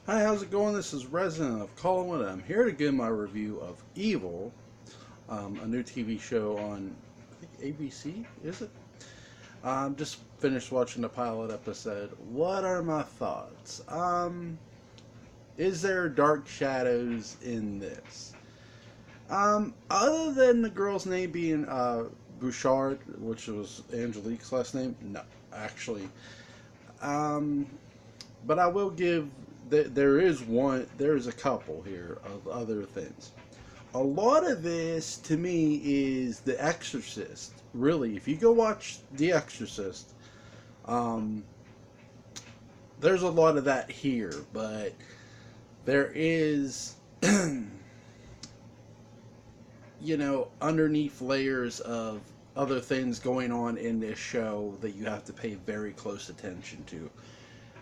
Hi, how's it going? This is Resident of Collinwood. I'm here to give my review of Evil, a new TV show on I think ABC. Is it? Just finished watching the pilot episode. What are my thoughts? Is there dark shadows in this? Other than the girl's name being Bouchard, which was Angelique's last name, no, actually. Um, but I will give there is one there's a couple here of other things. A lot of this to me is The Exorcist. Really, if you go watch The Exorcist, um, there's a lot of that here, but there is underneath layers of other things going on in this show that you have to pay very close attention to.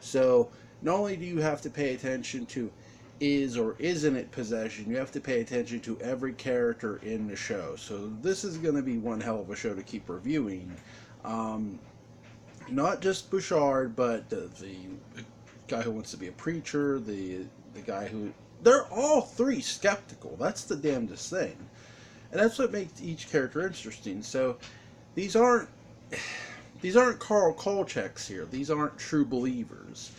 So not only do you have to pay attention to is or isn't it possession, you have to pay attention to every character in the show. So this is going to be one hell of a show to keep reviewing. Um, Not just Bouchard, but the guy who wants to be a preacher, the guy who they're all three skeptical. That's the damnedest thing, and that's what makes each character interesting. So these aren't these aren't Carl Kolchaks here. These aren't true believers.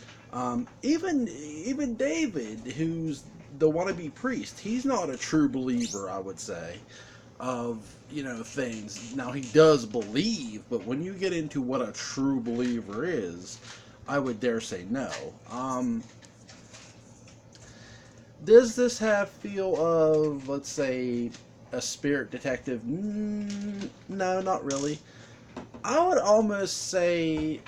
Even David, who's the wannabe priest, he's not a true believer. I would say of things. Now he does believe, but when you get into what a true believer is, I would dare say no. Does this have feel of, let's say, a spirit detective? No, not really. I would almost say,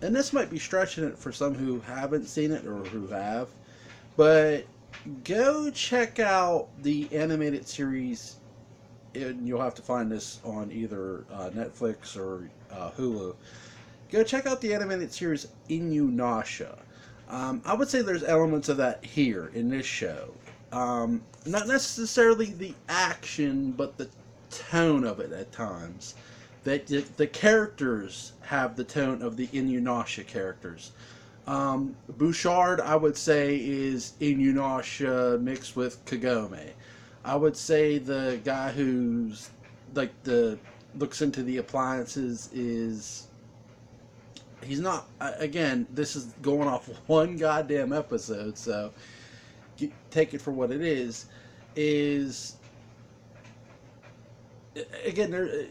and this might be stretching it for some who haven't seen it or who have, but go check out the animated series. And you'll have to find this on either Netflix or Hulu. Go check out the animated series Inuyasha. I would say there's elements of that here in this show. Not necessarily the action, but the tone of it at times. That the characters have the tone of the Inuyasha characters. Bouchard, I would say, is Inuyasha mixed with Kagome. I would say the guy who's like the looks into the appliances is he's not. Again, this is going off one goddamn episode, so take it for what it is. Is again there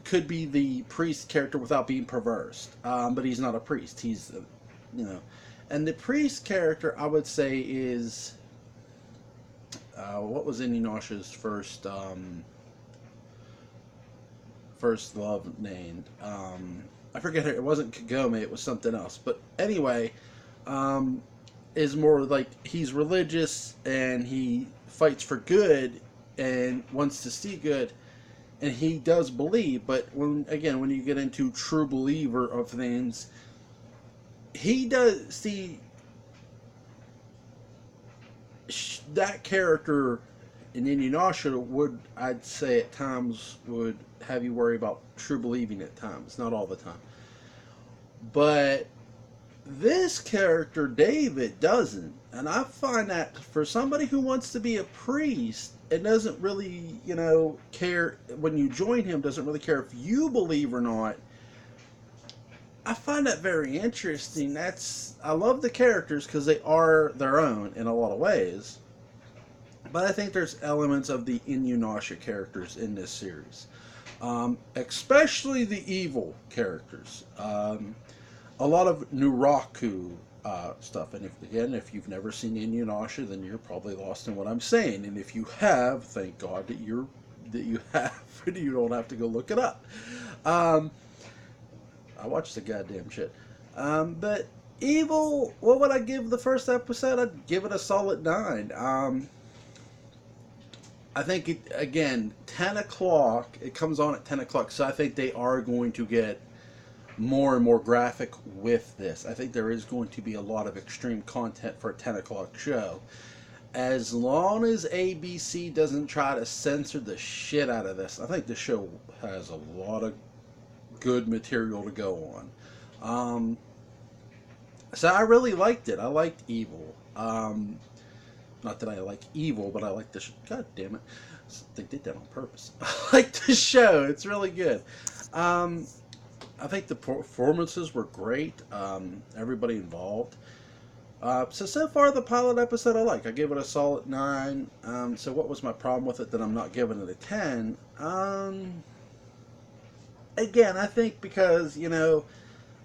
could be the priest character without being perverse, but he's not a priest. He's you know, and the priest character I would say is what was Inuyasha's first love name? I forget it. It wasn't Kagome. It was something else. But anyway, um, is more like he's religious and he fights for good and wants to see good, and he does believe. But when you get into true believer of things, he does see that character in Inuyasha would, I'd say, at times would have you worry about true believing at times, not all the time. But this character, David, doesn't. And I find that for somebody who wants to be a priest and doesn't really, care when you join him, doesn't really care if you believe or not, I find that very interesting. I love the characters because they are their own in a lot of ways. But I think there's elements of the Inuyasha characters in this series, especially the evil characters. A lot of Nuraku stuff, and if you've never seen Inuyasha, then you're probably lost in what I'm saying. And if you have, thank God that you have, and you don't have to go look it up. Um, I watched the goddamn shit. But Evil, what would I give the first episode? I'd give it a solid 9. I think again 10 o'clock. It comes on at 10 o'clock, so I think they are going to get more and more graphic with this. I think there is going to be a lot of extreme content for a 10 o'clock show. As long as ABC doesn't try to censor the shit out of this, I think the show has a lot of good material to go on. So I really liked it. I liked Evil. Not that I like Evil, but I like the God damn it. They did that on purpose. I like the show. It's really good. Um, I think the performances were great. Everybody involved. So far the pilot episode I like. I give it a solid 9. So what was my problem with it that I'm not giving it a 10? Again, I think because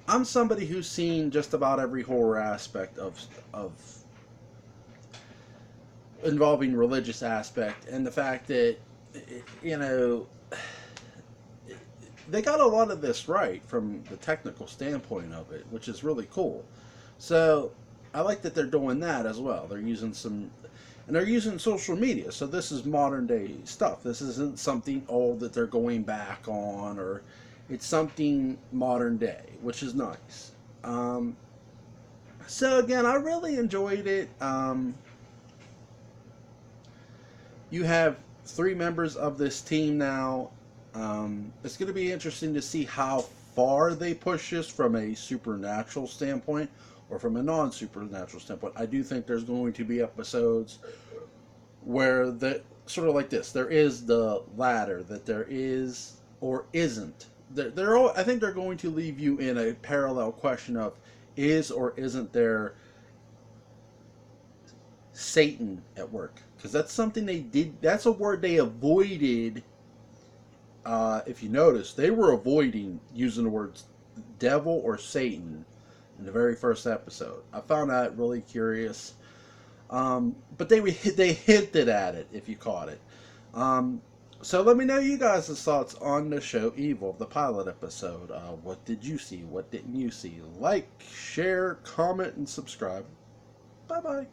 I'm somebody who's seen just about every horror aspect of involving religious aspect, and the fact that you know they got a lot of this right from the technical standpoint of it, which is really cool. So I like that they're doing that as well. They're using and they're using social media. So this is modern day stuff. This isn't something old that they're going back on, or it's something modern day, which is nice. So again, I really enjoyed it. You have 3 members of this team now. It's going to be interesting to see how far they push this from a supernatural standpoint or from a non-supernatural standpoint. I do think there's going to be episodes where the sort of like this. There is the ladder that there is or isn't. I think they're going to leave you in a parallel question of is or isn't there Satan at work, because that's something they did. That's a word they avoided. If you notice, they were avoiding using the words devil or Satan in the very first episode. I found that really curious. But they hinted at it, if you caught it. So let me know you guys' thoughts on the show Evil, the pilot episode. What did you see? What didn't you see? Like, share, comment, and subscribe. Bye bye.